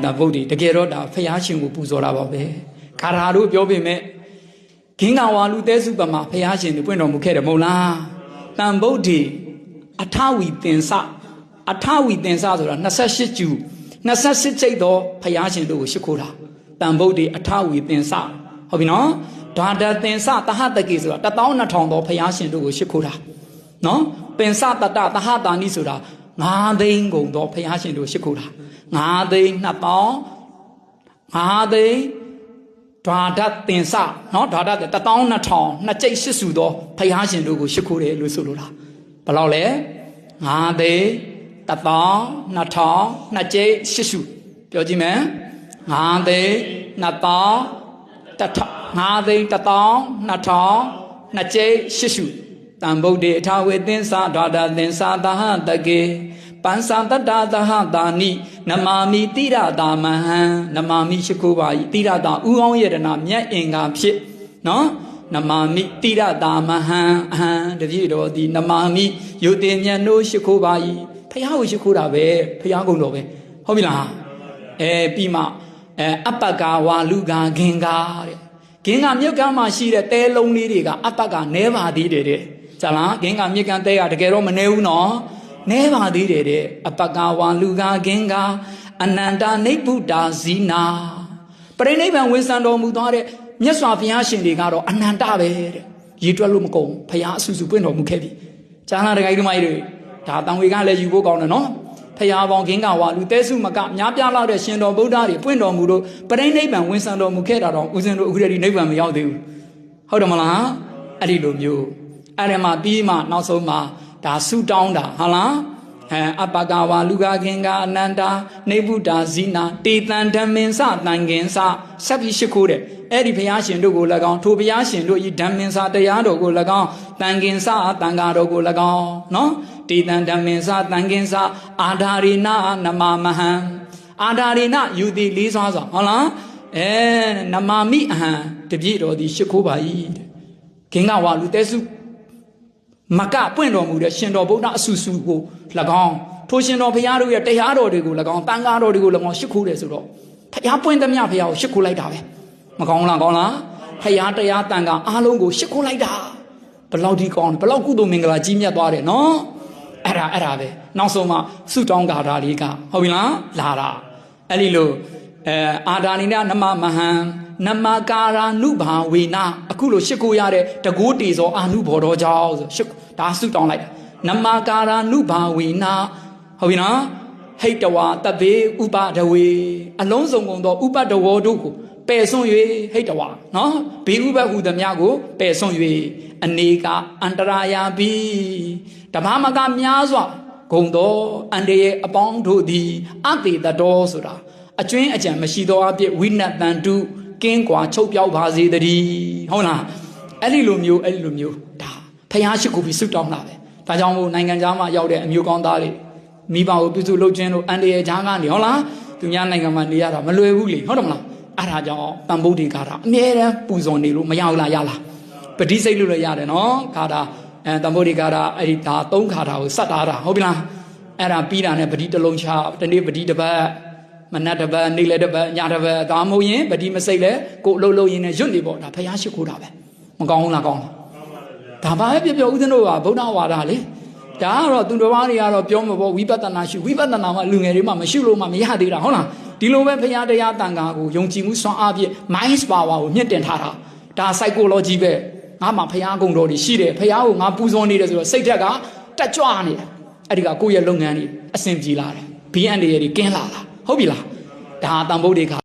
ဒါဗုဒ္ဓတကယ်တော့ဒါဖယားရှင်ကိုပူဇော်တာပါပဲခါရာတို့ပြောပေမဲ့ဂင်္ဂဝါလူတဲစုပမှာဖယားရှင်ကိုပွင့်တော်မူခဲ့တယ်မဟုတ်လားတန်ဗုဒ္ဓအထဝီသင်္စဆိုတာ28ကျူ28ကျိတ်သောဖယားရှင်တို့ကိုရှိခိုးတာတန်ဗုဒ္ဓအထဝီသင်္စဟုတ်ပြီနော်ဓာတသင်္စတဟတကေဆိုတာ12000သောဖယားရှင်တို့ကိုရှိခိုးတာနော်ပင်စတတသဟတာနိဆိုတာ9သိန်းကုန်သောဖယားရှင်တို့ရှိခိုးတာ9သိန်း2000 5သိန်းဓာတသင်္စနော်ဓာတ12000နှစ်ကျိတ်ရှစ်စုသောဖယားရှင်တို့ကိုရှိခိုးတယ်လို့ဆိုလိုတာဘယ်လောက်လဲ5သိန်း1000 2000နှစ်ကျိတ်ရှစ်စုပြောကြည့်မယ်5သိန်း2000 5သိန်း1000 2000နှစ်ကျိတ်ရှစ်စုတန်ဗုဒ္ဓအထာဝေသင်္စဓာတသင်္စသဟတကေပန်စံတတသဟတာနိနမာမိတိရတာမဟံနမာမိရှိခိုးပါ၏တိရတာဥအောင်ယတနာမြတ်အင်္ဂါဖြစ်နော်နမာမိတိရတာမဟံအဟံတပြည့်တော်ဒီနမာမိယုတ်တင်မြတ်တို့ရှိခိုးပါ၏ဖះကိုရှိခိုးတာပဲဖះကုံတော်ပဲဟုတ်ပြီလားပြီးမှအပ္ပကာဝါလူကာဂင်္ဂါတဲ့ဂင်္ဂါမြုပ်ကမ်းမှာရှိတဲ့တဲလုံးလေးတွေကအပ္ပကနဲပါသေးတယ်တဲ့ဇာလားဂင်္ဂါမြုပ်ကမ်းတဲကတကယ်တော့မနဲဘူးနော်နဲပါသေးတယ်တဲ့အပ္ပကာဝါလူကာဂင်္ဂါအနန္တနိဗ္ဗုဒ္ဓဇီနာပရိနိဗ္ဗာန်ဝင်ဆံတော်မူသွားတဲ့မြတ်စွာဘုရားရှင်တွေကတော့အနန္တပဲတဲ့ရည်တွက်လို့မကုန်ဘုရားအဆူဆူပွင့်တော်မူခဲ့ပြီဇာလားတကယ်ဒီမိုင်းတွေဒါတန်ဝေကလည်းယူဖို့ကောင်းတယ်နော်ဖရာပေါင်းဂင်္ဂဝါလူတဲစုမကများပြားလာတဲ့ရှင်တော်ဗုဒ္ဓတွေပွင့်တော်မူလို့ပရိနိဗ္ဗာန်ဝင်ဆံတော်မူခဲ့တာတော့ဦးဇင်းတို့အခုတည်းနိဗ္ဗာန်မရောက်သေးဘူးဟုတ်တယ်မလားအဲ့ဒီလိုမျိုးအဲ့ဒီမှာပြီးမှနောက်ဆုံးမှာဒါဆုတောင်းတာဟုတ်လားအပ္ပကဝါလူကာဂင်္ဂအနန္တာနိဗ္ဗုဒ္ဓဇီနာတေတံဓမ္မင်္စတန်ခင်္စဆက်ပြီးရှိခိုးတယ်အဲ့ဒီဘုရားရှင်တို့ကို၎င်းထိုဘုရားရှင်တို့ဤဓမ္မင်္စတရားတော်ကို၎င်းတန်ခင်္စတန်ဃာတော်ကို၎င်းနော်တေတံဓမ္မင်္စတန်ခင်္စအာဓာရိနာနမမဟံအာဓာရိနာယူသည်လေးစွာဆိုဟုတ်လားနမမိအဟံတပြည့်တော်သည်ရှိခိုးပါ၏ဂင်္ဂဝါလူတဲစုမကပွင့်တော်မူတဲ့ရှင်တော်ဗုဒ္ဓအဆူဆူကို၎င်းထိုရှင်တော်ဘုရားတို့ရဲ့တရားတော်တွေကို၎င်းတန်ဃာတော်တွေကို၎င်းရှိခိုးတယ်ဆိုတော့ဘုရားပွင့်သမျှဘုရားကိုရှိခိုးလိုက်တာပဲမကောင်းလားကောင်းလားဘုရားတရားတန်ဃာအားလုံးကိုရှိခိုးလိုက်တာဘလောက်ဒီကောင်းဘလောက်ကုသိုလ်မင်္ဂလာကြီးမြတ်သွားတယ်နော်အဲ့ဒါပဲနောက်ဆုံးမှဆုတောင်းဂါထာလေးကဟုတ်ပြီလားလာတာအဲ့ဒီလိုအာဒါနိနနမမဟံနမကာရာနုဘာဝေနအခုလိုရှိခိုးရတဲ့တကိုးတေဇောအာနုဘော်တော်ကြောင့်ဆိုဒါဆုတောင်းလိုက်နမကာရာနုဘာဝေနဟုတ်ပြီနော်ဟိတဝါတပေဥပဒဝေအလုံးစုံကုန်သောဥပဒဝောတို့ကိုပယ်ဆွံ့၍ဟိတဝါနော်ဘေဥပဟုသမျှကိုပယ်ဆွံ့၍အနေကအန္တရာယာပိတဘာမကများစွာဂုံသောအန္တရဲ့အပေါင်းတို့သည်အတေတတော်ဆိုတာအကျွင်းအကြံမရှိသောအဖြစ်ဝိနတ်တန်တုကင်းကွာချုပ်ပြောက်ပါစေတည်းဟုတ်လားအဲ့ဒီလိုမျိုးဒါဖျားရှိခိုးပြီးဆုတောင်းတာပဲဒါကြောင့်မို့နိုင်ငံသားမှာရောက်တဲ့အမျိုးကောင်းသားတွေမိဘကိုပြုစုလုပ်ခြင်းလို့အန္တရာယ်ကြားကနေဟုတ်လားသူများနိုင်ငံမှာနေရတာမလွယ်ဘူးလေဟုတ်တယ်မလားအဲ့ဒါကြောင့်တန်ဖိုးတွေခါတာအမြဲတမ်းပူဇော်နေလို့မရဘူးလားရလားပဋိစိတ်လို့လည်းရတယ်နော်ခါတာတန်ဖိုးတွေခါတာအဲ့ဒီဒါ3ခါတာကိုစတ်ထားတာဟုတ်ပြီလားအဲ့ဒါပြီးတာနဲ့ပဋိတစ်လုံးချတနေ့ပဋိတစ်ပတ်မနက်တစ်ပတ်နေ့လည်းတစ်ပတ်ညတစ်ပတ်ဒါမဟုတ်ရင်ပဋိမစိတ်လဲကိုလှုပ်လှုပ်ရင်းနဲ့ရွတ်နေပေါ့ဒါဖျားရှိခိုးတာပဲမကောင်းဘူးလားကောင်းလားဒါပါပဲပြောဦးဇင်းတို့ကဗုဒ္ဓဝါဒလေဒါကတော့သူတော်ဘာတွေကတော့ပြောမှာပေါ့ဝိပဿနာရှုဝိပဿနာမှာလူငယ်တွေမှမရှုလို့မှမရသေးတာဟုတ်လားဒီလိုပဲဖျားတရားတန်ခါကိုယုံကြည်မှုစွမ်းအားဖြင့် mind power ကိုမြင့်တင်ထားတာဒါ psychology ပဲငါမှဖျားကုံတော်တွေရှိတယ်ဖျားကိုငါပူဇော်နေတယ်ဆိုတော့စိတ်ဓာတ်ကတက်ကြွနေတယ်အဲ့ဒီကကိုယ့်ရဲ့လုပ်ငန်းတွေအဆင်ပြေလာတယ် BN တွေကင်းလာတာဟုတ်ပြီလားဒါတန်ဖိုးတွေ